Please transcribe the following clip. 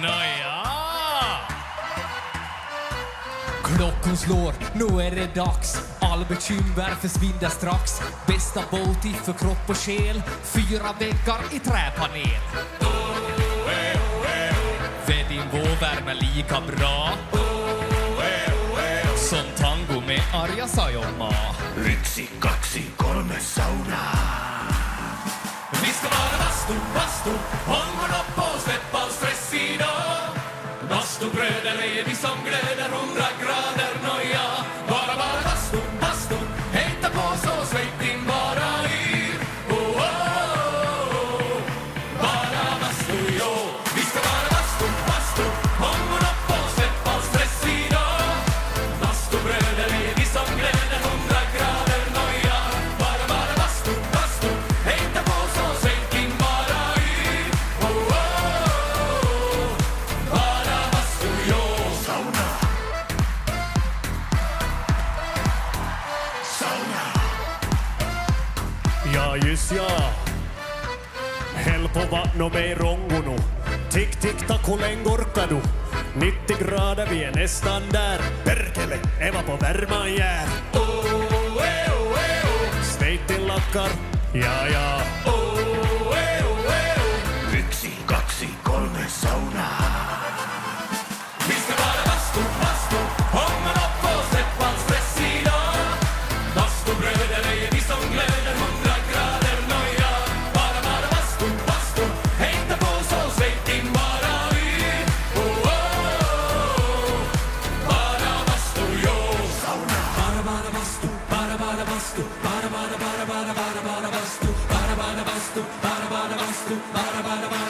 Nåja! Klockan slår, nu är det dags. All bekymmer försvinner strax. Bästa båt för kropp och själ. 4 väggar i träpanel. Ved din vårvärme lika bra som tango med Arja Saijonmaa. 1, 2, 3 saunaa. Vi ska vara bastu, håll upp och släpp all stress idag. Bastubröder är vi som glöder 100 grader, nåja. Bara bastu, hejta på så släpp din bara yr. Oh, oh, oh. Bara bastu, jo. Vi ska vara bastu, håll upp och släpp all stress idag. Bastubröder är vi som glöder 100 grader, nåja. Bara bastu, hejta på så släpp din bara yr. Oh, oh, oh. Bara bastu, jo. Sauna. Ja, just ja. Helppo vattno med rongunu. Tick, tick, tack, hur länge orkar du? 90 grader, vi är nästan där. Perkele, Eva på värman jär. Sveitin lakkar, ja. 1, 2, 3 saunaa. Vi ska vara bastu, hångla upp och släpp all stress idag. Bastubröder är vi som glöder 100 grader, nåja. Bara bastu, hejta på så släpp din bara yr. Oh, oh, oh. Bara bastu, jo. Sauna. Bara bastu, bara bastu, bara bastu, bara bastu, bara bastu.